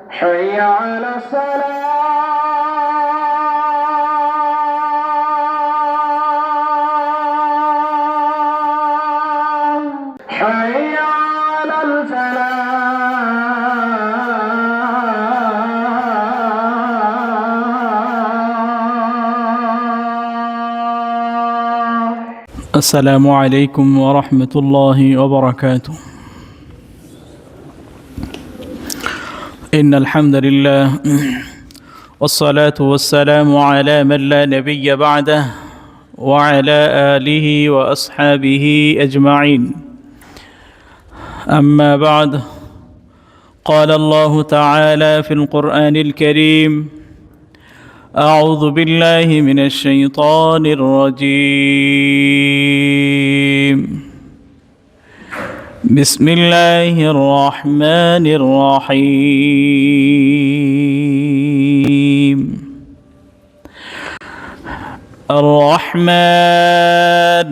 حي على الصلاة حي على الفلاح. السلام عليكم ورحمة الله وبركاته. إن الحمد لله والصلاة والسلام على من لا نبي بعده وعلى آله وأصحابه أجمعين. أما بعد، قال الله تعالى في القرآن الكريم: أعوذ بالله من الشيطان الرجيم. بسم الله الرحمن الرحيم. الرحمن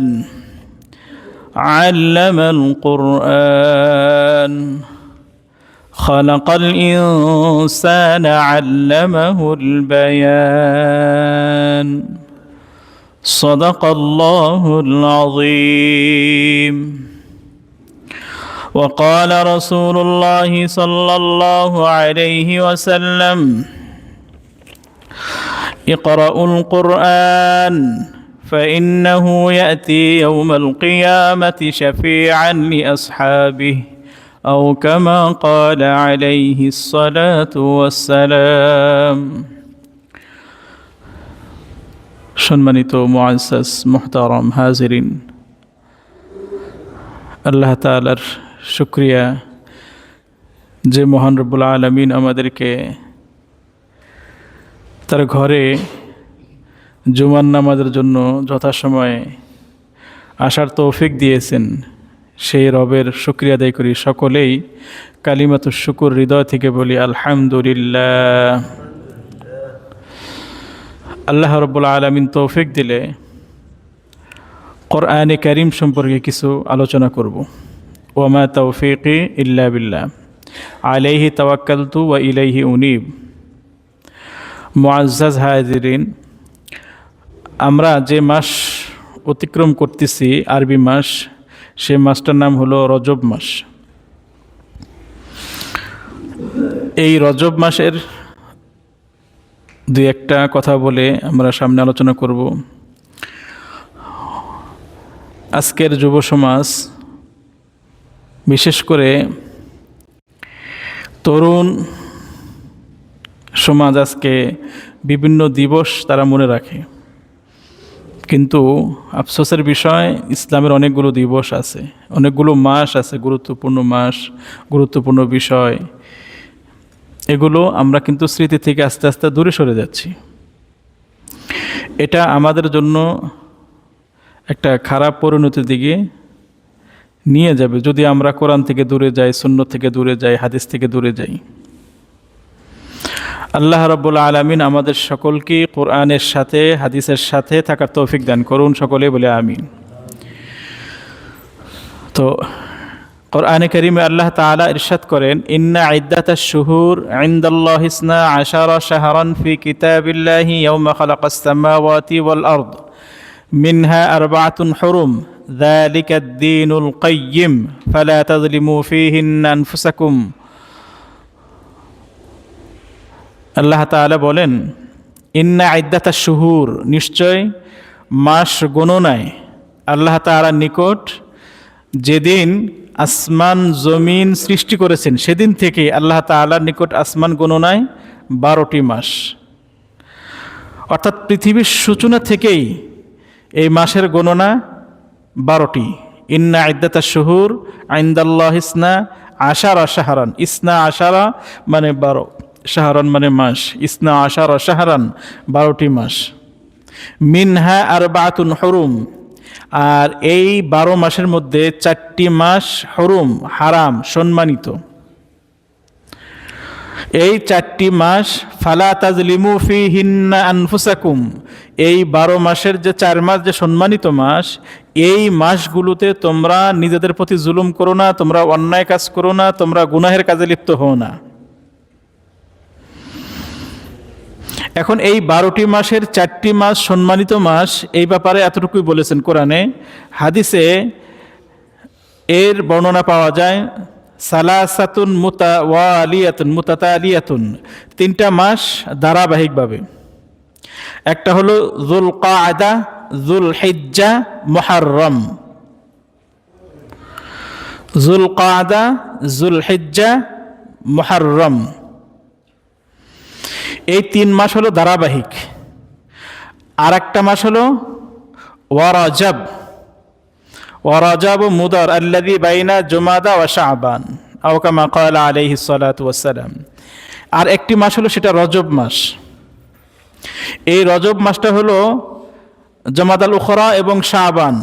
علم القرآن خلق الإنسان علمه البيان. صدق الله العظيم. وقال رسول الله صلى الله عليه وسلم: اقرأوا القرآن فإنه يأتي يوم القيامة شفيعا لأصحابه، أو كما قال عليه الصلاة والسلام. সম্মানিত মুআজ্জাজ মুহতারাম হাজিরিন, আল্লাহ তাআলার শুকরিয়া যে মহান রব্বুল আলামিন আমাদেরকে তার ঘরে জুমার নামাজের জন্য যথাসময়ে আসার তৌফিক দিয়েছেন। সেই রবের শুকরিয়া আদায় করি। সকলেই কালিমাতুশ শুকুর হৃদয় থেকে বলি আলহামদুলিল্লাহ। আল্লাহ রব্বুল আলামিন তৌফিক দিলে কোরআনে কারীম সম্পর্কে কিছু আলোচনা করব। ওয়ামা তাওফীকি ইল্লা বিল্লাহ, আলাইহি তাওয়াক্কালতু ওয়া ইলাইহি উনীব। মুআজ্জাজ হাজিরিন, আমরা যে মাস অতিক্রম করতেছি, আরবি মাস, সে মাসটার নাম হলো রজব মাস। এই রজব মাসের দুই একটা কথা বলে আমরা সামনে আলোচনা করব। আজকের যুব সমাজ, বিশেষ করে তরুণ সমাজ, আজকে বিভিন্ন দিবস তারা মনে রাখে, কিন্তু আফসোসের বিষয় ইসলামের অনেকগুলো দিবস আছে, অনেকগুলো মাস আছে, গুরুত্বপূর্ণ মাস, গুরুত্বপূর্ণ বিষয়। এগুলো আমরা কিন্তু স্মৃতি থেকে আস্তে আস্তে দূরে সরে যাচ্ছি। এটা আমাদের জন্য একটা খারাপ পরিণতির দিকে নিয়ে যাবে যদি আমরা কোরআন থেকে দূরে যাই, সুন্নাত থেকে দূরে যাই, হাদিস থেকে দূরে যাই। আল্লাহ রাব্বুল আলামিন আমাদের সকলকে কোরআনের সাথে হাদিসের সাথে থাকার তৌফিক দান করুন। সকলে বলে আমিন। তো কোরআনে কারীমে আল্লাহ তাআলা ইরশাদ করেন: ইন্না ইদ্দাতাশ শুহুর ইনদাল্লাহি 12 শাহরান ফি কিতাবিল্লাহি ইয়াওমা খালাকাস সামাওয়াতি ওয়াল আরদ মিনহা আরবাআতুন হুরুম যালিকাদ দীনুল কাইয়্যিম ফালা তাযলিমু ফীহিন্না আনফুসাকুম। আল্লাহ তাআলা বলেন, ইন্না ইদ্দাতাশ শুহুর, নিশ্চয় মাস গণনায় আল্লাহ তাআলার নিকট যেদিন আসমান জমিন সৃষ্টি করেছেন সেদিন থেকে আল্লাহ তাআলার নিকট আসমান গণনায় 12টি মাস, অর্থাৎ পৃথিবীর সূচনা থেকেই এই মাসের গণনা 12টি। ইন্না ইদ্দাতাশ শুহুর ইনদাল্লাহি 12 শাহরান, 12 মানে 12, শাহরান মানে মাস, 12 শাহরান 12টি মাস। মিনহা আরবাআতুন হুরুম, আর এই 12 মাসের মধ্যে 4টি মাস হুরুম, হারাম, সম্মানিত। এই 4টি মাস ফালা তাজলিমু ফীহিন্না আনফুসাকুম, এই 12 মাসের যে 4 মাস যে সম্মানিত মাস, এই মাসগুলোতে তোমরা নিজেদের প্রতি জুলুম করো না, তোমরা অন্যায় কাজ করো না, তোমরা গুনাহের কাজে লিপ্ত হও না। এখন এই 12টি মাসের 4টি মাস সম্মানিত মাস, এই ব্যাপারে এতটুকুই বলেছেন কোরআনে। হাদিসে এর বর্ণনা পাওয়া যায় সালাসাতুন মুতাতালিয়াতুন, 3টা মাস ধারাবাহিকভাবে। একটা হলো যুলকাআদা, যুলহিজ্জা, মুহররম। যুলকাআদা, যুলহিজ্জা, মুহররম, এই 3 মাস হলো ধারাবাহিক। আর একটা মাস হলো ওয়ারাজাব, ওয়ারাজাব মুদার আল্লাযী বাইনা জুমাদা ওয়া শাবান আও কামা ক্বালা আলাইহিস সালাতু ওয়াস সালাম। আর একটি মাস হলো সেটা রজব মাস। এই রজব মাসটা হলো জমাদাল উখরা এবং শাবান।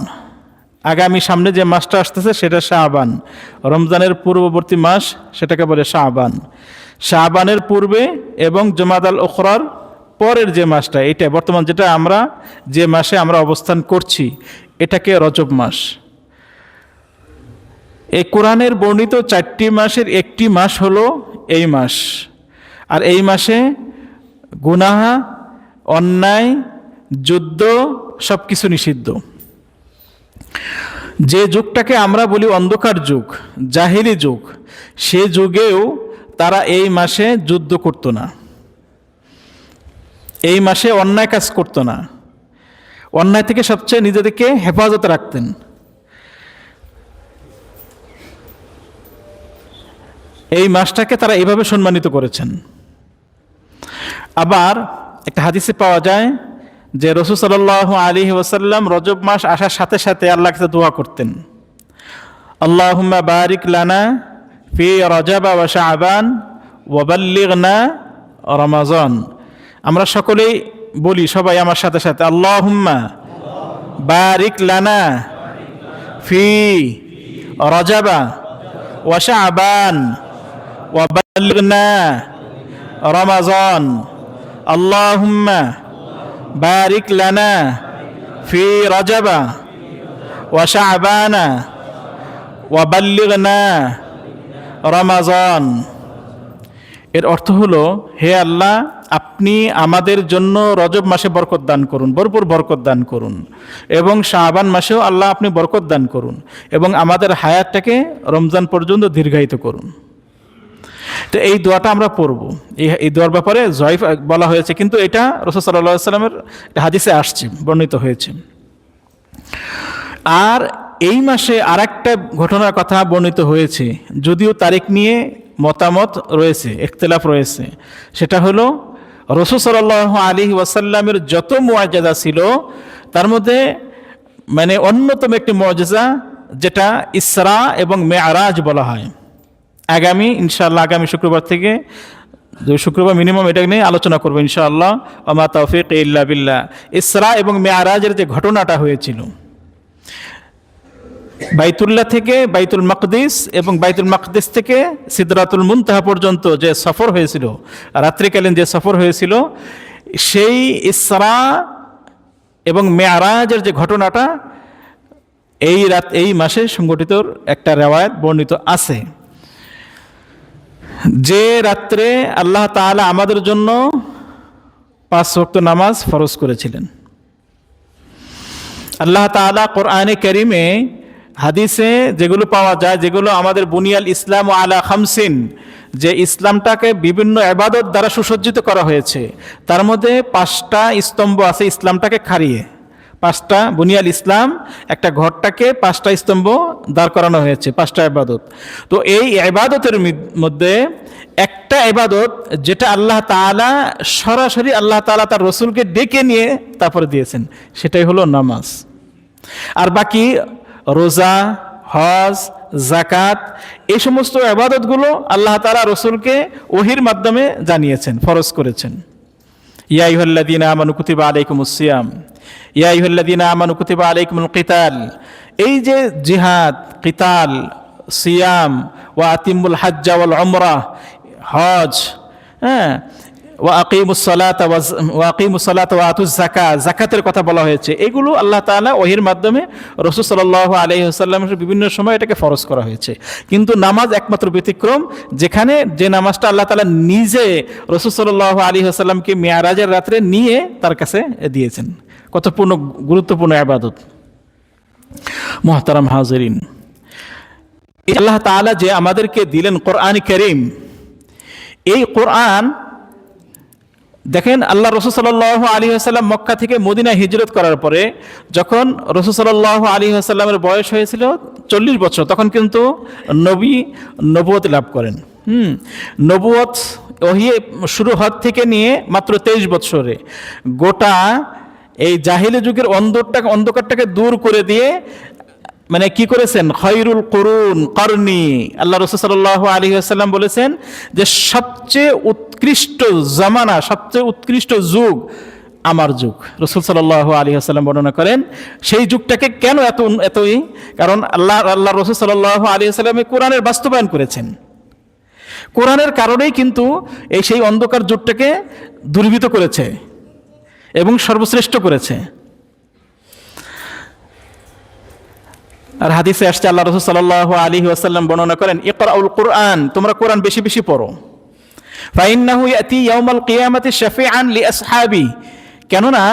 আগামী সামনে যে মাসটা আসতেছে সেটা শাবান, রমজানের পূর্ববর্তী মাস, সেটাকে বলে শাবান। শাবানের পূর্বে এবং জমাদাল উখরার পরের যে মাসটা, এটা বর্তমান যে মাসে আমরা অবস্থান করছি, এটাকে রজব মাস। এই কোরআনের বর্ণিত 4টি মাসের একটি মাস হলো এই মাস। আর এই মাসে গুনাহ, অন্যায়, যুদ্ধ সব কিছু নিষিদ্ধ। যে যুগটাকে আমরা বলি অন্ধকার যুগ, জাহিলি যুগ, সে যুগেও তারা এই মাসে যুদ্ধ করত না, এই মাসে অন্যায় কাজ করত না, অন্যায় থেকে সবচেয়ে নিজেদেরকে হেফাজতে রাখতেন। এই মাসটাকে তারা এইভাবে সম্মানিত করেছেন। আবার একটা হাদিসে পাওয়া যায় যে রাসূল সাল্লাল্লাহু আলাইহি ওয়াসাল্লাম রজব মাস আসার সাথে সাথে আল্লাহর কাছে দোয়া করতেন, আল্লাহুম্মা বারিক লানা ফি রজব ওয়া শাবান ওয়া বাল্লিগনা রমাজান। আমরা সকলেই বলি, সবাই আমার সাথে সাথে, আল্লাহুম্মা বারিক লানা ফি রজব ওয়া শাবান ওয়া বাল্লিগনা রমাজান। আল্লাহুম্মা বারিক লানা ফি রজব ওয়া শাবান ওয়া বাল্লিগনা রমাজান। এর অর্থ হলো, হে আল্লাহ, আপনি আমাদের জন্য রজব মাসে বরকত দান করুন, ভরপুর বরকত দান করুন, এবং শাবান মাসেও আল্লাহ আপনি বরকত দান করুন, এবং আমাদের হায়াতটাকে রমজান পর্যন্ত দীর্ঘায়িত করুন। তো এই দোয়াটা আমরা পড়ব। এই দোয়ার ব্যাপারে জয়ীফ বলা হয়েছে, কিন্তু এটা রাসূল সাল্লাল্লাহু আলাইহি ওয়াসাল্লামের হাদিসে আসছে, বর্ণিত হয়েছে। আর এই মাসে আরেকটা ঘটনার কথা বর্ণিত হয়েছে, যদিও তারিখ নিয়ে মতামত রয়েছে, ইখতিলাফ রয়েছে। সেটা হলো রাসূল সাল্লাল্লাহু আলাইহি ওয়াসাল্লামের যত মুআজিজা ছিল তার মধ্যে অন্যতম একটি মুআজিজা, যেটা ইসরা এবং মেরাজ বলা হয়। ইনশাআল্লাহ আগামী শুক্রবার থেকে, শুক্রবার মিনিমাম এটা নিয়ে আলোচনা করবো ইনশাআল্লাহ। ওমা তাওফীক ইল্লা বিল্লাহ। ইসরা এবং মেরাজের যে ঘটনাটা হয়েছিল, বাইতুল্লাহ থেকে বাইতুল মাকদিস এবং বাইতুল মাকদিস থেকে সিদরাতুল মুনতাহা পর্যন্ত যে সফর হয়েছিল, রাত্রিকালীন যে সফর হয়েছিল, সেই ইসরা এবং মেরাজের যে ঘটনাটা এই মাসে সংঘটিত একটা রিওয়ায়াত বর্ণিত আছে। যে রাত্রে আল্লাহ তাআলা আমাদের জন্য 5 ওয়াক্ত নামাজ ফরজ করেছিলেন। আল্লাহ তাআলা কোরআনে কারিমে, হাদিসে যেগুলো পাওয়া যায়, যেগুলো আমাদের বুনিয়াল ইসলাম আলা খামসিন, যে ইসলামটাকে বিভিন্ন ইবাদত দ্বারা সুসজ্জিত করা হয়েছে, তার মধ্যে 5টা স্তম্ভ আছে ইসলামটাকে খাড়িয়ে। 5টা বুনিয়াল ইসলাম, একটা ঘরটাকে 5টা স্তম্ভ দাঁড় করানো হয়েছে, 5টা ইবাদত। তো এই ইবাদতের মধ্যে একটা ইবাদত, যেটা আল্লাহ তাআলা সরাসরি আল্লাহ তাআলা তার রাসূলকে ডেকে নিয়ে তারপরে দিয়েছেন, সেটাই হলো নামাজ। আর বাকি রোজা, হজ, যাকাত, এই সমস্ত ইবাদতগুলো আল্লাহ তাআলা রাসূলকে ওহীর মাধ্যমে জানিয়েছেন, ফরজ করেছেন। ইয়া আইয়ুহাল্লাযীনা আমানু কুতিবা আলাইকুমুস সিয়াম, ইয়া আইয়ুহাল্লাযীনা আমানু কুতিবা আলাইকুমুল কিতাল। এই যে জিহাদ, কিতাল, সিয়াম, ওয়া আতিমুল হজ্জা ওয়াল উমরাহ, হজ, ওয়া আকিমুস সালাতা ওয়া আতুজ যাকাত, যাকাতের কথা বলা হয়েছে। এগুলো আল্লাহ তাআলা ওহীর মাধ্যমে রাসূল সাল্লাল্লাহু আলাইহি ওয়াসাল্লামের বিভিন্ন সময় এটাকে ফরজ করা হয়েছে। কিন্তু নামাজ একমাত্র ব্যতিক্রম, যেখানে যে নামাজটা আল্লাহ তাআলা নিজে রাসূল সাল্লাল্লাহু আলাইহি ওয়াসাল্লামকে মিরাজের রাত্রে নিয়ে তার কাছে দিয়েছেন। কত গুরুত্বপূর্ণ ইবাদত। মুহতারাম হাজিরিন, আল্লাহ তাআলা যে আমাদেরকে দিলেন কোরআন কারীম, এই কোরআন দেখেন, আল্লাহ রাসূল সাল্লাল্লাহু আলাইহি ওয়াসাল্লাম মক্কা থেকে মদিনায় হিজরত করার পরে যখন রাসূল সাল্লাল্লাহু আলাইহি ওয়াসাল্লামের বয়স হয়েছিল 40 বছর, তখন কিন্তু নবুয়ত লাভ করেন। নবুয়ত ওহী শুরু হওয়ার থেকে নিয়ে মাত্র 23 বছরে গোটা এই জাহিলি যুগের অন্ধকারটাকে দূর করে দিয়ে মানে কি করেছেন, খয়রুল কুরুন করনি। আল্লাহ রাসূল সাল্লাল্লাহু আলাইহি ওয়াসাল্লাম বলেছেন যে সবচেয়ে উৎকৃষ্ট জামানা, সবচেয়ে উৎকৃষ্ট যুগ আমার যুগ। রাসূল সাল্লাল্লাহু আলাইহি ওয়াসাল্লাম বর্ণনা করেন সেই যুগটাকে কেন এতই, কারণ আল্লাহ রাসূল সাল্লাল্লাহু আলাইহি ওয়াসাল্লাম কোরআনের বাস্তবায়ন করেছেন। কোরআনের কারণেই কিন্তু সেই অন্ধকার যুগটাকে দূরীভূত করেছে এবং সর্বশ্রেষ্ঠ করেছে। আর হাদিসে আসছে আল্লাহ রাসূল সাল্লাল্লাহু আলাইহি ওয়াসাল্লাম বর্ণনা করেন, ইকরাউল কুরআন, তোমরা কোরআন বেশি বেশি পড়ো। ফাইন্নাহু ইয়াতি ইয়াউমাল কিয়ামাতি শাফিআন লিআসহাবি, কেননা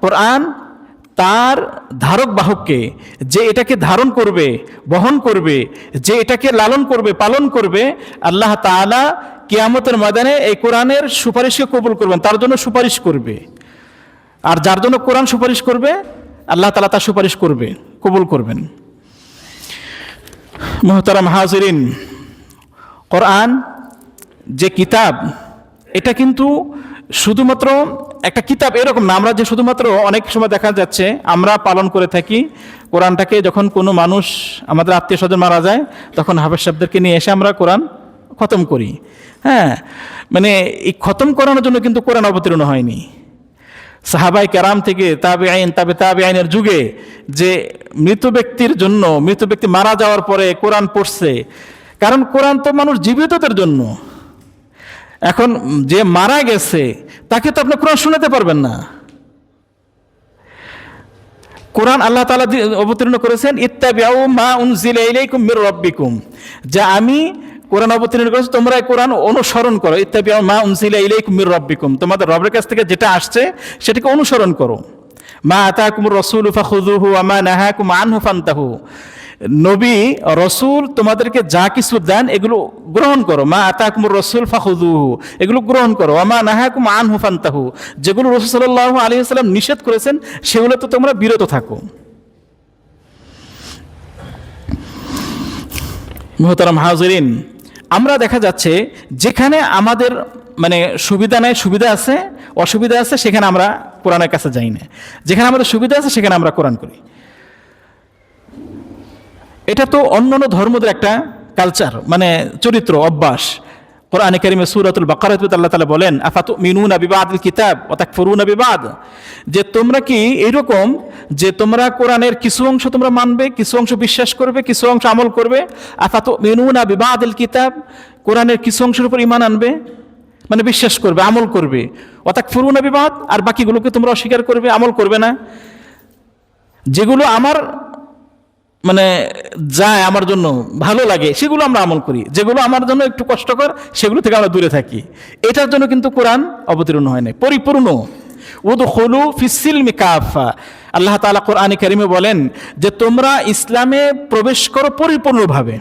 কোরআন তার ধারক বাহককে, যে এটাকে ধারণ করবে, বহন করবে, যে এটাকে লালন করবে, পালন করবে, আল্লাহ তাআলা কিয়ামতের ময়দানে এই কোরআনের সুপারিশকে কবুল করবেন, তার জন্য সুপারিশ করবে। আর যার জন্য কোরআন সুপারিশ করবে আল্লাহ তাআলা তার সুপারিশ করবে, কবুল করবেন। মুহতারাম হাজিরিন, কোরআন যে কিতাব, এটা কিন্তু শুধুমাত্র একটা কিতাব এরকম না। আমরা যে শুধুমাত্র অনেক সময় দেখা যাচ্ছে আমরা পালন করে থাকি কোরআনটাকে, যখন কোনো মানুষ আমাদের আত্মীয় স্বজন মারা যায় তখন হাফেজ সাহেবদেরকে নিয়ে এসে আমরা কোরআন খতম করি। হ্যাঁ, মানে এই খতম করানোর জন্য কিন্তু কোরআন অবতীর্ণ হয়নি। সাহাবায়ে কেরাম থেকে তাবেঈনের যুগে যে মৃত ব্যক্তির জন্য, মৃত ব্যক্তি মারা যাওয়ার পরে কোরআন পড়ছে, কারণ কোরআন তো মানুষ জীবিতদের জন্য। এখন যে মারা গেছে তাকে তো আপনি কোরআন শোনাতে পারবেন না। কোরআন আল্লাহ তাআলা অবতীর্ণ করেছেন ইত্তাবিউ মা উনজিলা ইলাইকুম মির রাব্বিকুম, যা আমি কোরআন অবতীর্ণ করেছি তোমরা এই কোরআন অনুসরণ করো। ইত্তাবিউ মা উনজিলা ইলাইকুম মির রাব্বিকুম, তোমাদের রবের কাছ থেকে যেটা আসছে সেটাকে অনুসরণ করো। মা আতাকুমুর রাসূলু ফাখুযুহু ওয়া মা নাহাকুম আনহু ফান্তাহু, নবী রসুল তোমাদেরকে যা কিছু দেন এগুলো গ্রহণ করো। মা আতাকুমুর রাসূল ফাখুযুহু, এগুলো গ্রহণ করো। ওয়া মা নাহাকুম আনহু ফান্তাহু, যেগুলো রাসূল সাল্লাল্লাহু আলাইহি ওয়াসাল্লাম নিষেধ করেছেন সেগুলো তো তোমরা বিরত থাকো। মুহতারাম হাজিরিন, আমরা দেখা যাচ্ছে যেখানে আমাদের মানে সুবিধা নেই, সুবিধা আছে, অসুবিধা আছে, সেখানে আমরা কোরআনের কাছে যাই না। যেখানে আমাদের সুবিধা আছে সেখানে আমরা কোরআন করি। এটা তো অন্যান্য ধর্মদের একটা কালচার, মানে চরিত্র, অভ্যাস। কোরআনে কারীমে সূরাতুল বাকারাতে আল্লাহ তাআলা বলেন আফাতুমিনুনা বিবাদিল কিতাব ওয়া তাকফুরুনা বিবাদ, যে তোমরা কি এইরকম যে তোমরা কোরআনের কিছু অংশ তোমরা মানবে, কিছু অংশ বিশ্বাস করবে, কিছু অংশ আমল করবে। আফাতুমিনুনা বিবাদিল কিতাব, কোরআনের কিছু অংশের উপর ঈমান আনবে, মানে বিশ্বাস করবে, আমল করবে। ওয়া তাকফুরুনা বিবাদ, আর বাকিগুলোকে তোমরা অস্বীকার করবে, আমল করবে না। যেগুলো আমার মানে যায়, আমার জন্য ভালো লাগে, সেগুলো আমরা আমল করি। যেগুলো আমার জন্য একটু কষ্টকর সেগুলো থেকে আমরা দূরে থাকি। এটার জন্য কিন্তু কোরআন অবতীর্ণ হয় না পরিপূর্ণ। উদখুলু ফিস-সিলমি কাফা, আল্লাহ তাআলা কোরআনে কারীমে বলেন যে তোমরা ইসলামে প্রবেশ করো পরিপূর্ণভাবে।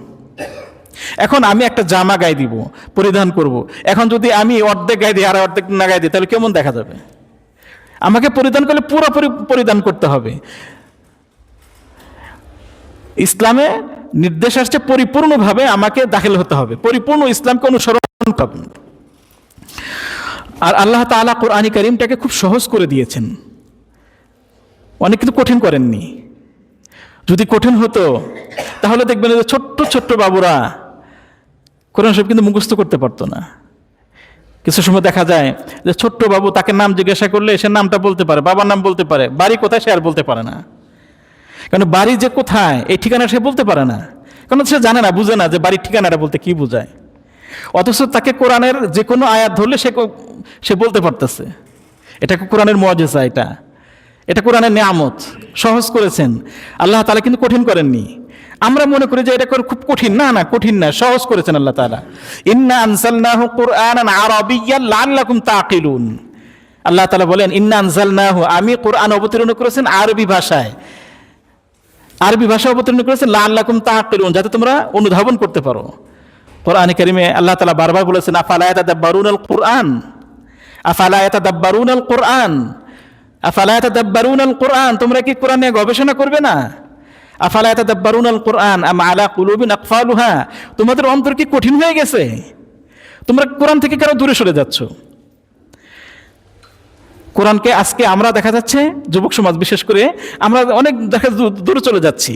এখন আমি একটা জামা গায়ে দিব, পরিধান করব, এখন যদি আমি অর্ধেক গায়ে দিই আর অর্ধেক না গায়ে দিই তাহলে কেমন দেখা যাবে? আমাকে পরিধান করলে পুরোপুরি পরিধান করতে হবে। ইসলামে নির্দেশ আসছে পরিপূর্ণভাবে আমাকে দাখিল হতে হবে, পরিপূর্ণ ইসলামকে অনুসরণ করতে। আর আল্লাহ তাআলা কোরআন কারীমটাকে খুব সহজ করে দিয়েছেন, অনেক কিন্তু কঠিন করেননি। যদি কঠিন হতো তাহলে দেখবেন যে ছোট্ট ছোট্ট বাবুরা কোরআন শরীফ কিন্তু মুখস্থ করতে পারতো না। কিছু সময় দেখা যায় যে ছোট্ট বাবু, তাকে নাম জিজ্ঞাসা করলে সে নামটা বলতে পারে, বাবার নাম বলতে পারে, বাড়ি কোথায় সে আর বলতে পারে না। কারণ বাড়ি যে কোথায় এই ঠিকানা সে বলতে পারে না, কারণ সে জানে না, বুঝে না যে বাড়ির ঠিকানাটা বলতে কি বোঝায়। অথচ তাকে কোরআনের যে কোনো আয়াত ধরলে সে সে বলতে পারতেছে। এটা কোরআনের মুআজিজা, এটা কোরআনের নিয়ামত, সহজ করেছেন আল্লাহ তাআলা, কিন্তু কঠিন করেননি। আমরা মনে করি যে এটা খুব কঠিন, না কঠিন না, সহজ করেছেন আল্লাহ তাআলা। ইন্না আনজালনাহু কুরআনান আরাবিয়্যান লাআল্লাকুম তাকিলুন। আল্লাহ তাআলা বলেন ইন্না আনজালনাহু, আমি কোরআন অবতীর্ণ করেছেন আরবি ভাষায়, আরবি ভাষা অবতীর্ণ করেছেন লাআল্লাকুম তাকিলুন, যাতে তোমরা অনুধাবন করতে পারো। কোরআনে কারিমে আল্লাহ তাআলা বারবার বলেছেন আফালা ইয়াতাদাব্বারুনাল কুরআন, আফালা ইয়াতাদাব্বারুনাল কুরআন, আফালা ইয়াতাদাব্বারুনাল কুরআন, তোমরা কি কোরআন নিয়ে গবেষণা করবে না? আফালা ইয়াতাদাব্বারুনাল কুরআন আম আলা কুলুবিন আকফালুহা, তোমাদের অন্তর কি কঠিন হয়ে গেছে? তোমরা কোরআন থেকে কেন দূরে সরে যাচ্ছ? কোরআনকে আজকে আমরা দেখা যাচ্ছে যুবক সমাজ বিশেষ করে আমরা অনেক দূরে চলে যাচ্ছি।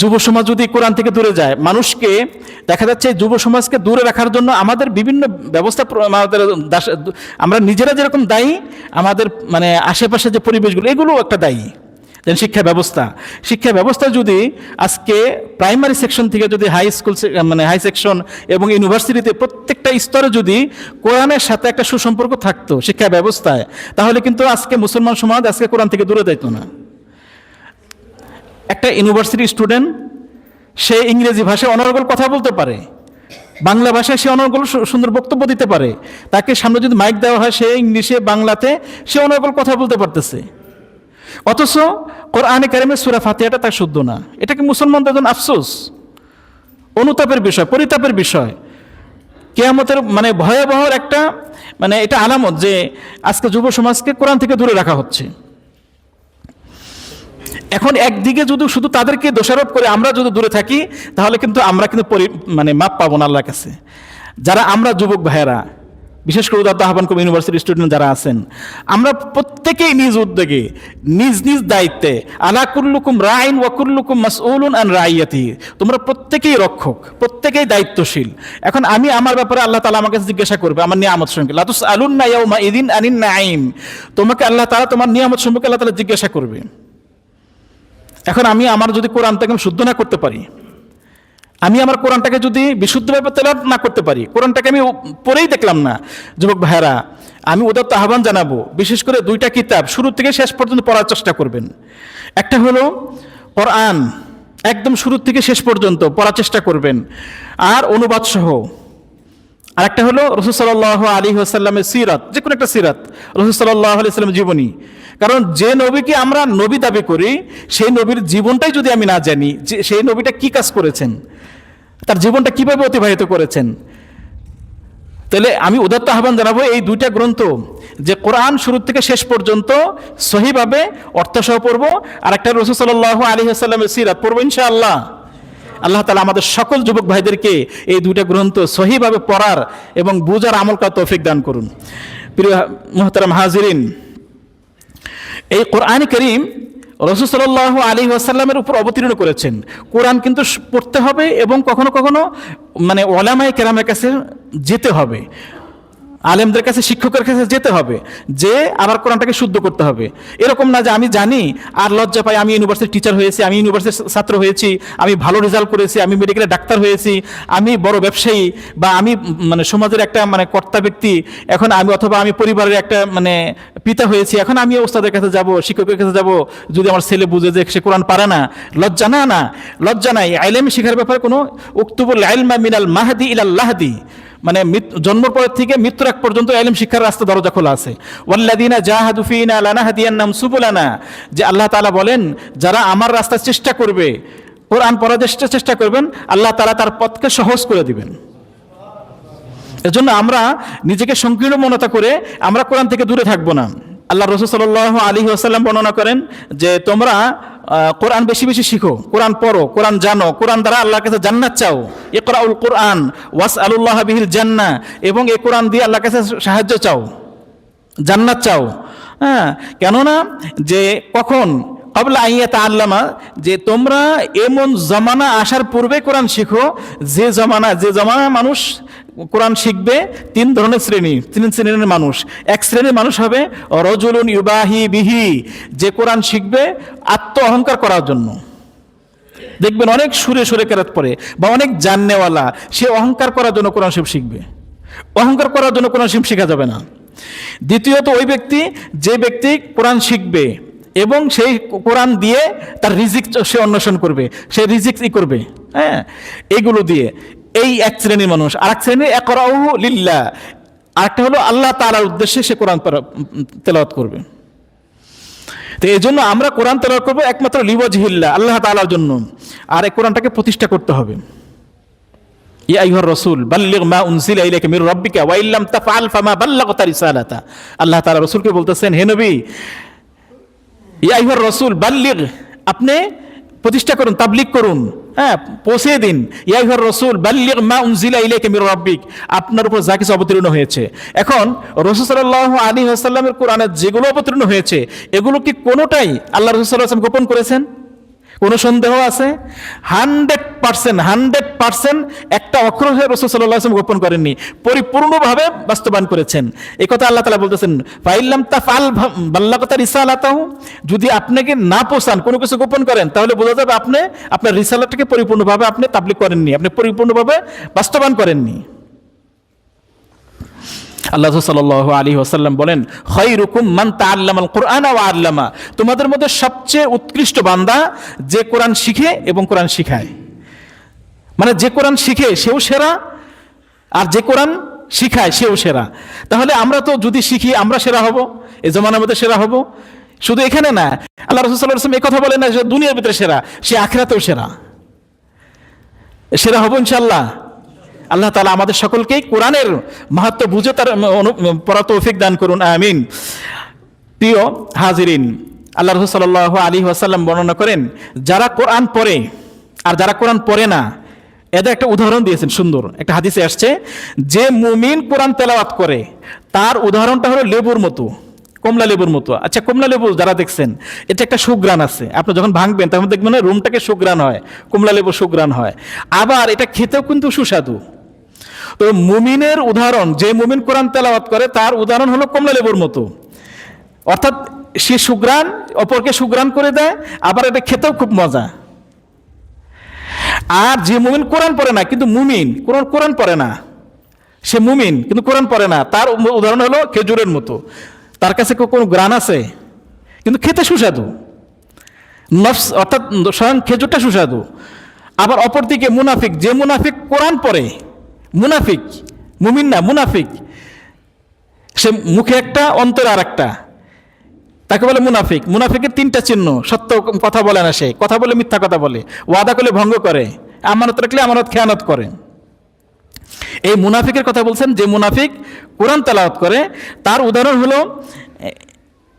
যুব সমাজ যদি কোরআন থেকে দূরে যায়, মানুষকে দেখা যাচ্ছে যুব সমাজকে দূরে রাখার জন্য আমাদের বিভিন্ন ব্যবস্থা, আমাদের আমরা নিজেরা যেরকম দায়ী, আমাদের মানে আশেপাশে যে পরিবেশগুলো এগুলো একটা দায়ী। যেন শিক্ষা ব্যবস্থা যদি আজকে প্রাইমারি সেকশন থেকে যদি হাই স্কুল মানে হাই সেকশন এবং ইউনিভার্সিটিতে প্রত্যেকটা স্তরে যদি কোরআনের সাথে একটা সুসম্পর্ক থাকতো শিক্ষা ব্যবস্থায়, তাহলে কিন্তু আজকে মুসলমান সমাজ আজকে কোরআন থেকে দূরে যেত না। একটা ইউনিভার্সিটি স্টুডেন্ট সে ইংরেজি ভাষায় অনর্গল কথা বলতে পারে, বাংলা ভাষায় সে অনর্গল সুন্দর বক্তব্য দিতে পারে, তাকে সামনে যদি মাইক দেওয়া হয় সে ইংলিশে বাংলাতে সে অনর্গল কথা বলতে পারতেছে, অথচ কোরআনে কারিমের সূরা ফাতিহাটা তার শুদ্ধ না। এটা কি মুসলমানদের জন্য আফসোস, অনুতাপের বিষয়, পরিতাপের বিষয়, কিয়ামতের মানে ভয়াবহ একটা মানে এটা আলামত যে আজকে যুব সমাজকে কোরআন থেকে দূরে রাখা হচ্ছে। এখন একদিকে যদি শুধু তাদেরকে দোষারোপ করে আমরা যদি দূরে থাকি, তাহলে কিন্তু আমরা কিন্তু মানে মাপ পাবো না আল্লাহর কাছে। যারা আমরা যুবক ভাইয়েরা, বিশেষ করে উদাত্ত আহ্বান কবি ইউনিভার্সিটি স্টুডেন্ট যারা আছেন, আমরা প্রত্যেকেই নিজ উদ্যোগে নিজ নিজ দায়িত্বে, আলা কুল্লুকুম রাইন ওয়া কুল্লুকুম মাসউলুন আন রাইয়াতিহি, তোমরা প্রত্যেকেই রক্ষক, প্রত্যেকেই দায়িত্বশীল। এখন আমি আমার ব্যাপারে আল্লাহ তাআলা আমাকে জিজ্ঞাসা করবে আমার নিয়ামত সম্পর্কে, লা তুসআলুন্না ইয়াউমা ইযিন আনিন নাঈম, তোমাকে আল্লাহ তাআলা তোমার নিয়ামত সম্পর্কে আল্লাহ তাআলা জিজ্ঞাসা করবে। এখন আমি আমার যদি কোরআনটাকে শুদ্ধ না করতে পারি, আমি আমার কোরআনটাকে যদি বিশুদ্ধভাবে তেলাওয়াত না করতে পারি, কোরআনটাকে আমি পড়েই দেখলাম না, যুবক ভাইয়েরা আমি উদাত্ত আহ্বান জানাবো বিশেষ করে দুইটা কিতাব শুরু থেকে শেষ পর্যন্ত পড়ার চেষ্টা করবেন। একটা হলো কোরআন একদম শুরু থেকে শেষ পর্যন্ত পড়ার চেষ্টা করবেন আর অনুবাদ সহ। আর একটা হলো রাসূল সাল্লাল্লাহু আলাইহি ওয়াসাল্লামের সিরাত, যে কোনো একটা সিরাত, রাসূল সাল্লাল্লাহু আলাইহি ওয়াসাল্লামের জীবনী। কারণ যে নবীকে আমরা নবী দাবি করি সেই নবীর জীবনটাই যদি আমি না জানি, যে সেই নবীটা কি কাজ করেছেন, তার জীবনটা কিভাবে অতিবাহিত করেছেন, তাহলে আমি উদাত্ত আহ্বান জানাবো এই দুইটা গ্রন্থ, যে কোরআন শুরু থেকে শেষ পর্যন্ত সহিভাবে অর্থসহ পড়বো, আর একটা রাসূল সাল্লাল্লাহু আলাইহি ওয়াসাল্লামের সিরাত পড়বো ইনশাআল্লাহ। আল্লাহ তাআলা আমাদের সকল যুবক ভাইদেরকে এই দুইটা গ্রন্থ সহিভাবে পড়ার এবং বুঝার আমল করার তৌফিক দান করুন। প্রিয় মুহতারাম হাজিরিন, এই কোরআন কারীম রাসূল সাল্লাল্লাহু আলাইহি ওয়াসাল্লামের উপর অবতীর্ণ করেছেন। কোরআন কিন্তু পড়তে হবে এবং কখনো কখনো মানে উলামায়ে কেরামের কাছে যেতে হবে, আলেমদের কাছে, শিক্ষকের কাছে যেতে হবে, যে আবার কোরআনটাকে শুদ্ধ করতে হবে। এরকম না যে আমি জানি আর লজ্জা পাই, আমি ইউনিভার্সিটির টিচার হয়েছি, আমি ইউনিভার্সিটির ছাত্র হয়েছি, আমি ভালো রেজাল্ট করেছি, আমি মেডিকেলে ডাক্তার হয়েছি, আমি বড় ব্যবসায়ী, বা আমি মানে সমাজের একটা মানে কর্তা ব্যক্তি, এখন আমি অথবা আমি পরিবারের একটা মানে পিতা হয়েছি, এখন আমি ওস্তাদের কাছে যাব, শিক্ষকের কাছে যাব, যদি আমার ছেলে বুঝে যে সে কোরআন পারে না, লজ্জা না, লজ্জা নাই। ইলম শেখার ব্যাপারে কোনো উক্তুবুল ইলমা মিনাল মাহদি ইলাল লাহদি, মানে জন্মের পর থেকে মৃত্যুর আগ পর্যন্ত ইলম শিক্ষার রাস্তা দরজা খোলা আছে। ওয়াল্লাযিনা জাহাদু ফিনা লানাহদিয়ান্নাহুম সুবুলানা, যে আল্লাহ তাআলা বলেন যারা আমার রাস্তায় চেষ্টা করবে, কোরআন পড়ার চেষ্টা করবেন, আল্লাহ তাআলা তার পথকে সহজ করে দিবেন। এজন্য আমরা নিজেকে সংকীর্ণ মনতা করে আমরা কোরআন থেকে দূরে থাকবো না। আল্লাহ রাসূল সাল্লাল্লাহু আলাইহি ওয়াসাল্লাম বর্ণনা করেন যে তোমরা কোরআন বেশি বেশি শিখো, কোরআন পড়ো, কোরআন জানো, কোরআন দ্বারা আল্লাহর কাছে জান্নাত চাও, ইকরাউল কোরআন ওয়াসআলুল্লাহ বিহিল জান্নাহ, এবং এই কোরআন দিয়ে আল্লাহর কাছে সাহায্য চাও, জান্নাত চাও। হ্যাঁ, কেননা যে কখন ক্বাবলা আন ইয়াতাআল্লামা, যে তোমরা এমন জামানা আসার পূর্বে কোরআন শিখো যে জামানা মানুষ কোরআন শিখবে তিন শ্রেণীর মানুষ। এক শ্রেণীর মানুষ হবে রাজুলুন ইউবাহি বিহি, যে কোরআন শিখবে আত্ম অহংকার করার জন্য। দেখবেন অনেক সুরে সুরে কেরাত পড়ে বা অনেক জাননেওয়ালা, সে অহংকার করার জন্য কোরআন শিখবে। অহংকার করার জন্য কোরআন শেখা যাবে না। দ্বিতীয়ত ওই ব্যক্তি যে ব্যক্তি কোরআন শিখবে এবং সেই কোরআন দিয়ে তার রিজিক সে অন্বেষণ করবে, সে রিজিক করবে, হ্যাঁ, এইগুলো দিয়ে, এই এক শ্রেণীর মানুষ। আর এক শ্রেণীর ইকরাউহু লিল্লাহ, আরেকটা হলো আল্লাহ তাআলার উদ্দেশ্যে সে কোরআন তেলাওয়াত করবে। তো এই জন্য আমরা কোরআন তেলাওয়াত করবো একমাত্র লিওয়াজহিল্লাহ, আল্লাহ তাআলার জন্য। আর এই কোরআনটাকে প্রতিষ্ঠা করতে হবে। ইয়া আইয়ুহার রাসূল বাল্লিগ মা উনজিলা ইলাইকা মির রাব্বিকা ওয়া ইল্লাম তাফআল ফামা বাল্লাগতা রিসালাতা। আল্লাহ তাআলা রাসূলকে বলতেছেন, হে নবী, ইয়া আইয়ুহার রাসূল বাল্লিগ, আপনি প্রতিষ্ঠা করুন, তাবলীগ করুন, হ্যাঁ, পৌঁছে দিন। ইয়া আইয়ুহার রাসূল বাল্লিগ মা উনজিলা ইলাইকা মির রাব্বিক, আপনার উপর যা কিছু অবতীর্ণ হয়েছে। এখন রাসূল সাল্লাল্লাহু আলাইহি ওয়াসাল্লামের কোরআনে যেগুলো অবতীর্ণ হয়েছে এগুলো কি কোনোটাই আল্লাহ রাসূল সাল্লাল্লাহু আলাইহি ওয়াসাল্লাম গোপন করেছেন? কোনো সন্দেহ আছে? 100% একটা অক্ষর রাসূল সাল্লাল্লাহু আলাইহি ওয়াসাল্লাম গোপন করেননি, পরিপূর্ণভাবে বাস্তবায়ন করেছেন। এই কথা আল্লাহ তাআলা বলতেছেন, ফাইল্লাম তাফআল বাল্লাগতা রিসালাতাহু, যদি আপনাকে না পৌঁছান, কোনো কিছু গোপন করেন, তাহলে বোঝা যাবে আপনি আপনার রিসালাতটাকে পরিপূর্ণভাবে আপনি তাবলীগ করেননি, আপনি পরিপূর্ণভাবে বাস্তবায়ন করেননি। আল্লাহ সাল্লাল্লাহু আলাইহি ওয়াসাল্লাম বলেন, খায়রুকুম মান তাআল্লামাল কুরআনা ওয়া আল্লামা, তোমাদের মধ্যে সবচেয়ে উৎকৃষ্ট বান্দা যে কোরআন শিখে এবং কোরআন শিখায়। মানে যে কোরআন শিখে সেও সেরা, আর যে কোরআন শিখায় সেও সেরা। তাহলে আমরা তো যদি শিখি আমরা সেরা হব, এই জমানার মধ্যে সেরা হব। শুধু এখানে না, আল্লাহ রাসূল সাল্লাল্লাহু আলাইহি ওয়াসাল্লাম এই কথা বলেন না যে দুনিয়ার ভিতরে সেরা, সে আখিরাতেও সেরা। সেরা হব ইনশাআল্লাহ। আল্লাহ তাআলা আমাদের সকলকেই কোরআনের মাহাত্ম্য বুঝে তার পড়া তৌফিক দান করুন, আমিন। প্রিয় হাজিরিন, আল্লাহ রাসূল সাল্লাল্লাহু আলাইহি ওয়াসাল্লাম বর্ণনা করেন, যারা কোরআন পড়ে আর যারা কোরআন পড়ে না, এদের একটা উদাহরণ দিয়েছেন সুন্দর। একটা হাদিসে আসছে, যে মুমিন কোরআন তেলাওয়াত করে তার উদাহরণটা হলো লেবুর মতো, কমলা লেবুর মতো। আচ্ছা, কমলা লেবু যারা দেখছেন, এটা একটা সুঘ্রাণ আছে, আপনি যখন ভাঙবেন তখন দেখবেন রুমটাকে সুঘ্রাণ হয়, কমলা লেবু সুঘ্রাণ হয়। আবার এটা খেতেও কিন্তু সুস্বাদু। তো মুমিনের উদাহরণ, যে মুমিন কোরআন তেলাওয়াত করে তার উদাহরণ হলো কমলা লেবুর মতো, অর্থাৎ সে সুঘ্রাণ অপরকে সুঘ্রাণ করে দেয়, আবার এটা খেতেও খুব মজা। আর যে মুমিন কোরআন পড়ে না কিন্তু মুমিন, কোরআন পড়ে না, সে মুমিন কিন্তু কোরআন পড়ে না, তার উদাহরণ হলো খেজুরের মতো। তার কাছে কোনো গ্রান আছে কিন্তু খেতে সুস্বাদু, নফস অর্থাৎ স্বয়ং খেজুরটা সুস্বাদু। আবার অপরদিকে মুনাফিক, যে মুনাফিক কোরআন পড়ে, মুনাফিক, মুমিন না, মুনাফিক, সে মুখে একটা অন্তরে আর একটা, তাকে বলে মুনাফিক। মুনাফিকের তিনটা চিহ্ন: সত্য কথা বলে না, সে কথা বলে মিথ্যা কথা বলে, ওয়াদা করলে ভঙ্গ করে, আমানত রাখলে আমানত খেয়ানত করে। এই মুনাফিকের কথা বলছেন, যে মুনাফিক কোরআন তেলাওয়াত করে তার উদাহরণ হলো,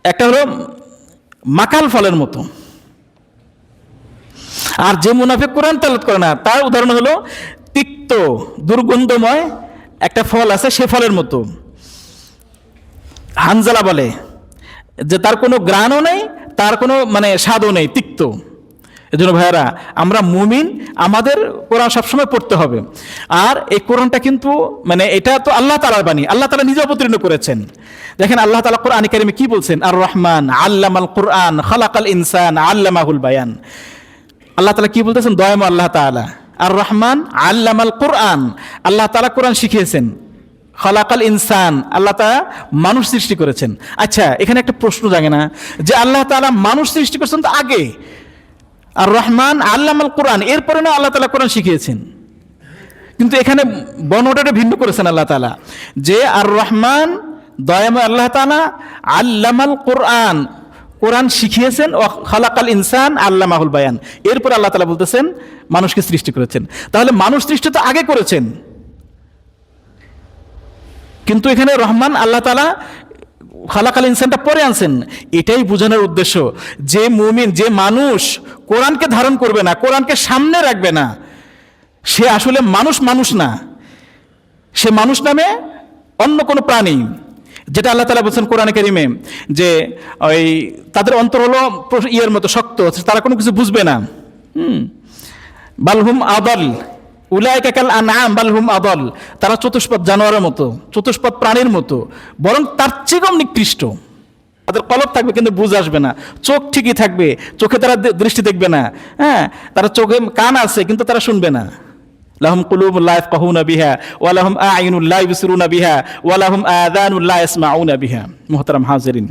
একটা হলো মাকাল ফলের মতো। আর যে মুনাফিক কোরআন তেলাওয়াত করে না তার উদাহরণ হলো তিক্ত দুর্গন্ধময় একটা ফল আছে, সে ফলের মতো। হানজালা বলে যে তার কোনো গ্রাণও নেই, তার কোনো স্বাদও নেই, তিক্ত। এজন্য ভাইয়ারা, আমরা মুমিন, আমাদের কোরআন সবসময় পড়তে হবে। আর এই কোরআনটা কিন্তু এটা তো আল্লাহ তাআলার বাণী, আল্লাহ তাআলা নিজে অবতীর্ণ করেছেন। দেখেন আল্লাহ তাআলা কোরআনে কারিমে কি বলছেন, আর রহমান আল্লামাল কুরআন খালাকাল ইনসান আল্লামাহুল বায়ান। আল্লাহ তাআলা কি বলতেছেন, দয়াময় আল্লাহ তাআলা, আর রহমান আল্লামাল কুরআন, আল্লাহ তাআলা কোরআন শিখিয়েছেন। খালাকাল ইনসান, আল্লাহ তাআলা মানুষ সৃষ্টি করেছেন। আচ্ছা, এখানে একটা প্রশ্ন জাগে না যে আল্লাহ তাআলা মানুষ সৃষ্টি করেছেন তো আগে, আর রহমান আল্লামাল কুরআন এরপরে না আল্লাহ তাআলা কোরআন শিখিয়েছেন? কিন্তু এখানে বর্ণনাটা ভিন্ন করেছেন আল্লাহ তাআলা, যে আর রহমান দয়াময় আল্লাহ তাআলা আল্লামাল কুরআন, কোরআন শিখিয়েছেন, ও খালাকাল ইনসান আল্লামাহুল বায়ান, এরপর আল্লাহ তাআলা বলতেছেন মানুষকে সৃষ্টি করেছেন। তাহলে মানুষ সৃষ্টি তো আগে করেছেন, কিন্তু এখানে রহমান আল্লাহ তাআলা খালাকাল ইনসানটা পরে আনছেন। এটাই বোঝানোর উদ্দেশ্য যে মুমিন, যে মানুষ কোরআনকে ধারণ করবে না, কোরআনকে সামনে রাখবে না, সে আসলে মানুষ না, সে মানুষ নামে অন্য কোনো প্রাণী। যেটা আল্লাহ তাআলা বলছেন কোরআনে কারিমে, যে ওই তাদের অন্তর হলো ইয়ের মতো শক্ত, তারা কোনো কিছু বুঝবে না। বালহুম আদল উলাইকা কাল আনআম বালহুম আদল, তারা চতুষ্পদ জানোয়ারের মতো, চতুষ্পদ প্রাণীর মতো, বরং তার চেয়েও নিকৃষ্ট। তাদের কলব থাকবে কিন্তু বুঝ আসবে না, চোখ ঠিকই থাকবে, চোখে তারা দৃষ্টি দেখবে না, হ্যাঁ, তারা চোখে কান আছে কিন্তু তারা শুনবে না, লাহুম কুলুবুন লা ইয়াফকাহুনা বিহা ওয়া লাহুম আ'ইনুন লা ইবসিরুনা বিহা ওয়া লাহুম আযানুন লা ইয়াসমাউনা বিহা। মুহতারাম হাজিরিন,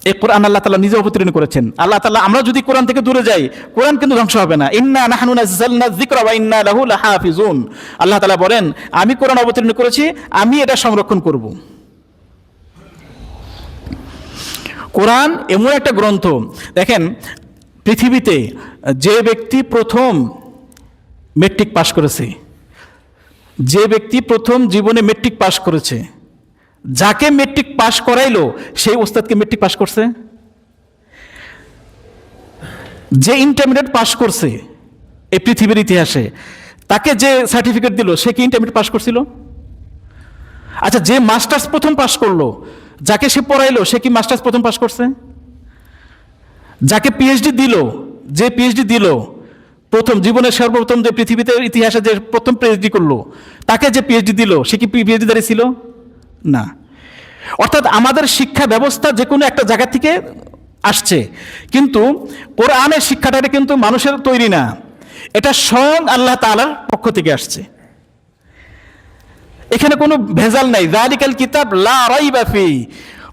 এই কোরআন আল্লাহ তাআলা নিজে অবতীর্ণ করেছেন। আল্লাহ তাআলা, আমরা যদি কোরআন থেকে দূরে যাই, কোরআন কিন্তু ধ্বংস হবে না। ইন্না নাহনু নাযালনা যিকরা ওয়া ইন্না লাহু লাহাফিজুন। আল্লাহ তাআলা বলেন, আমি কোরআন অবতীর্ণ করেছি, আমি এটা সংরক্ষণ করব। কোরআন এমন একটা গ্রন্থ, দেখেন পৃথিবীতে যে ব্যক্তি প্রথম মেট্রিক পাশ করেছে, যে ব্যক্তি প্রথম জীবনে মেট্রিক পাশ করেছে, যাকে মেট্রিক পাশ করাইলো সেই ওস্তাদকে মেট্রিক পাশ করছে। যে ইন্টারমিডিয়েট পাশ করছে এই পৃথিবীর ইতিহাসে, তাকে যে সার্টিফিকেট দিল সে কি ইন্টারমিডিয়েট পাশ করছিল? আচ্ছা, যে মাস্টার্স প্রথম পাশ করলো, যাকে সে পড়াইলো সে কি মাস্টার্স প্রথম পাশ করছে? যাকে পিএইচডি দিল, যে পিএইচডি দিল প্রথম জীবনের সর্বপ্রথম, যে পৃথিবীতে ইতিহাসে যে প্রথম পিএইচডি করলো, তাকে যে পিএইচডি দিল সে কি পিএইচডি দাঁড়িয়ে ছিল? না। অর্থাৎ আমাদের শিক্ষা ব্যবস্থা যে কোনো একটা জায়গা থেকে আসছে, কিন্তু কোরআনের শিক্ষাটা কিন্তু মানুষের তৈরি না, এটা স্বয়ং আল্লাহ তাআলার পক্ষ থেকে আসছে। এখানে কোনো ভেজাল নাই। যালিকাল কিতাব লা রাইবা ফিহি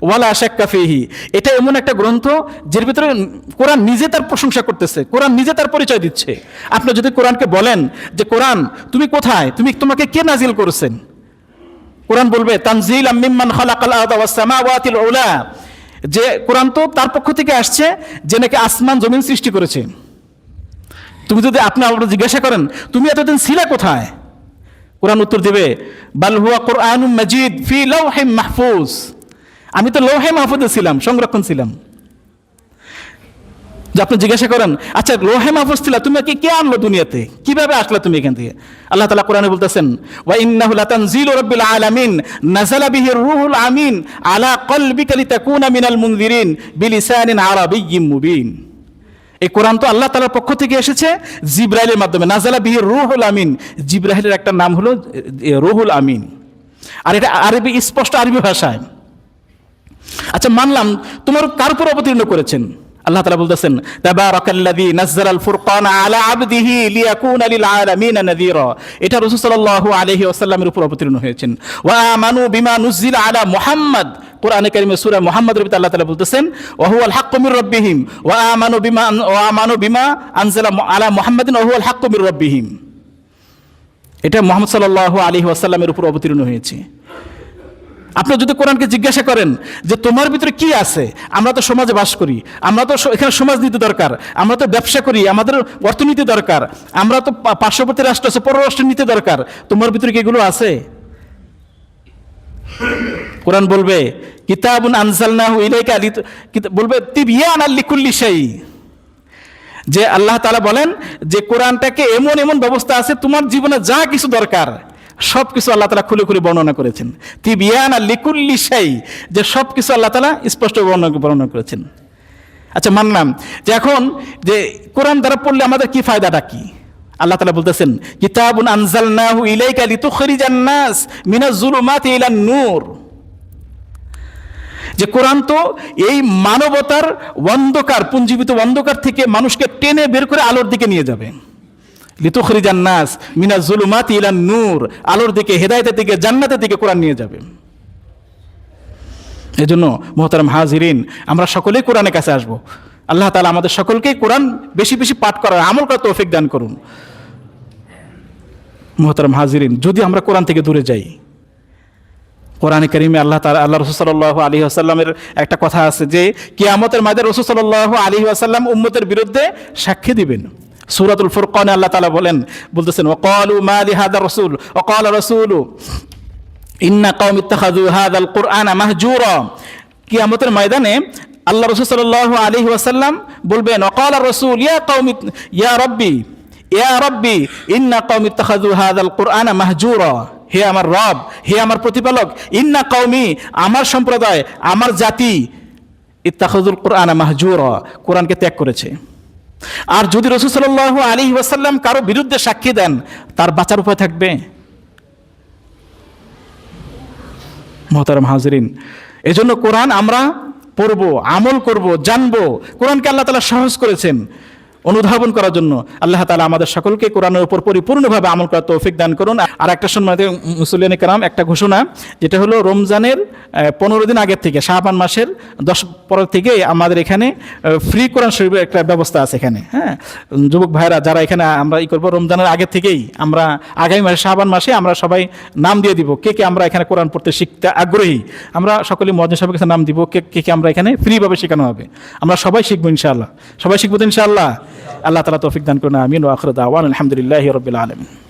ওয়ালা শাক্কা ফিহি। এটা এমন একটা গ্রন্থ যার ভিতরে কোরআন নিজে তার প্রশংসা করতেছে, কোরআন নিজে তার পরিচয় দিচ্ছে। আপনি যদি কোরআনকে বলেন যে কোরআন তুমি কোথায়, তোমাকে কে নাজিল করেছেন, কোরআন বলবে তানজিলাম মিম্মান খালাকাল আরদা ওয়াস সামাওয়াতিল উলা, যে কোরআন তো তার পক্ষ থেকে আসছে যে নাকি আসমান জমিন সৃষ্টি করেছে। তুমি যদি আপনি আল্লাহকে জিজ্ঞাসা করেন তুমি এতদিন ছিলা কোথায়, কোরআন উত্তর দেবে বাল হুয়া কুরআনুম মাজিদ ফি লাওহিম মাহফুজ, আমি তো লৌহে মাহফুজে ছিলাম, সংরক্ষণ ছিলাম। যে আপনি জিজ্ঞাসা করেন আচ্ছা লৌহে মাহফুজ ছিল, তুমি কে আনলো দুনিয়াতে, কিভাবে আসলা তুমি এখান থেকে? আল্লাহ তাআলা কোরআনে বলতেছেন ওয়া ইন্নাহু লাতানজিলু রাব্বিল আলামিন নাযালা বিহির রূহুল আমিন আলা কলবিকা লিতাকুনা মিনাল মুনযিরিন বিলিসানিন আরাবিয়্যিম মুবিন। এই কোরআন তো আল্লাহ তাআলার পক্ষ থেকে এসেছে জিবরাইলের মাধ্যমে। নাযালা বিহির রূহুল আমিন, জিবরাইলের একটা নাম হলো রূহুল আমিন, আর এটা আরবি, স্পষ্ট আরবি ভাষায়। আচ্ছা মানলাম, তোমার কার উপর অবতীর্ণ করেছেন? আল্লাহ তাআলা বলতেছেন তাবারাকাল্লাযী নাযালাল ফুরকানা আলা আবদিহি লিয়াকুনা লিল আলামিনা নাযীরা। এটা রাসূল সাল্লাল্লাহু আলাইহি ওয়াসাল্লামের উপর অবতীর্ণ হয়েছেন। ওয়া আমানু বিমা নুজিলা আলা মুহাম্মদ, কোরআনে কারীমে সূরা মুহাম্মদের ভিতরে আল্লাহ তাআলা বলতেছেন ওয়া হুয়াল হাক্কু মির রাব্বিহিম ওয়া আমানু বিমা আনজালা আলা মুহাম্মাদিন ওয়া হুয়াল হাক্কু মির রাব্বিহিম। এটা মুহাম্মদ সাল্লাল্লাহু আলাইহি ওয়াসাল্লামের উপর অবতীর্ণ হয়েছে। আপনি যদি কোরআনকে জিজ্ঞাসা করেন যে তোমার ভিতরে কি আছে, আমরা তো সমাজে বাস করি, আমরা তো এখানে সমাজনীতি দরকার, আমরা তো ব্যবসা করি, আমাদের অর্থনীতি দরকার, আমরা তো পার্শ্ববর্তী রাষ্ট্র আছে, পররাষ্ট্র নীতি দরকার, তোমার ভিতরে কি এগুলো আছে? কোরআন বলবে কিতাবুন আনজালনাহু ইলাইকা, বলবে তিবয়ানাল লিকুল্লি শাই, যে আল্লাহ তাআলা বলেন যে কোরআনটাকে এমন এমন ব্যবস্থা আছে, তোমার জীবনে যা কিছু দরকার সব কিছু আল্লাহ তাআলা খুলে খুলে বর্ণনা করেছেন। তিবিয়ানা লিকুল্লি শাই, যে সব কিছু আল্লাহ তাআলা স্পষ্ট বর্ণনা করেছেন। আচ্ছা মানলাম যে এখন যে কোরআন দ্বারা পড়লে আমাদের কি ফায়দাটা কি? আল্লাহ তাআলা বলতেছেন কিতাবুন আনজালনাহু ইলাইকা লিতুখরিজান নাস মিনাজ যুলুমাতি ইলান নূর, যে কোরআন তো এই মানবতার অন্ধকার, পুঞ্জীবিত অন্ধকার থেকে মানুষকে টেনে বের করে আলোর দিকে নিয়ে যাবে। লিতুখরিজান নাস মিনাজ যুলুমাতি ইলান নূর, আলোর দিকে, হেদায়েতের দিকে, জান্নাতের দিকে কোরআন নিয়ে যাবে। এজন্য মুহতারাম হাজিরিন, আমরা সকলেই কোরআনের কাছে আসব। আল্লাহ তাআলা আমাদের সকলকেই কোরআন বেশি বেশি পাঠ করার, আমল করার তৌফিক দান করুন। মুহতারাম হাজিরিন, যদি আমরা কোরআন থেকে দূরে যাই, কোরআনে কারীমে আল্লাহ তাআলা, আল্লাহ রাসূল সাল্লাল্লাহু আলাইহি ওয়াসাল্লামের একটা কথা আছে যে কিয়ামতের ময়দানে রাসূল সাল্লাল্লাহু আলাইহি ওয়াসাল্লাম উম্মতের বিরুদ্ধে সাক্ষী দিবেন। সূরাতুল ফুরকানে আল্লাহ তাআলা বলতেছেন ওয়াকালু মা লিহাদা রাসূল ওয়াকালা রাসূলু ইন্না কওমি ইত্তাখাযু হাযাল কুরআনা মাহজুরা। কিয়ামতের ময়দানে আল্লাহ রাসূল সাল্লাল্লাহু আলাইহি ওয়াসাল্লাম বলবেন ওয়াকালা রাসূল ইয়া কওমি ইয়া রাব্বি ইন্না কওমি ইত্তাখাযু হাযাল কুরআনা মাহজুরা, হে আমার রব, হে আমার প্রতিপালক, ইন্না কওমি, আমার সম্প্রদায়, আমার জাতি, ইত্তাখাযুল কুরআনা মাহজুরা, কোরআনকে ত্যাগ করেছে। আর যদি রাসূল সাল্লাল্লাহু আলাইহি ওয়াসাল্লাম কারো বিরুদ্ধে সাক্ষী দেন, তার বাঁচার উপায় থাকবে? মুহতারাম হাজিরিন, এজন্য কোরআন আমরা পড়ব, আমল করব, জানবো। কোরআনকে আল্লাহ তাআলা সহজ করেছেন। অনুধাবন করার জন্য আল্লাহ তাআলা আমাদের সকলকে কোরআনের উপর পরিপূর্ণভাবে আমল করার তৌফিক দান করুন। আর একটা সম্মানিত মুসল্লিয়ান কিরাম, একটা ঘোষণা, যেটা হলো রমজানের 15 দিন আগের থেকে, শাবান মাসের 10 পর থেকে আমাদের এখানে ফ্রি কোরআন শরীফের একটা ব্যবস্থা আছে এখানে। হ্যাঁ, যুবক ভাইরা যারা এখানে আমরা করবো, রমজানের আগে থেকেই আমরা আগামী মাসে শাবান মাসে আমরা সবাই নাম দিয়ে দিব কে কে আমরা এখানে কোরআন পড়তে শিখতে আগ্রহী। আমরা সকলে মুয়াজ্জিন সাহেবের কাছে নাম দিব কে কে আমরা এখানে ফ্রিভাবে শেখানো হবে। আমরা সবাই শিখবো ইনশাআল্লাহ, সবাই শিখবো তো ইনশাআল্লাহ। আল্লাহ তাআলা তৌফিক দান করুন, আমিন। ওয়া আখিরু দাওয়ানা আলহামদুলিল্লাহি রাব্বিল আলামিন।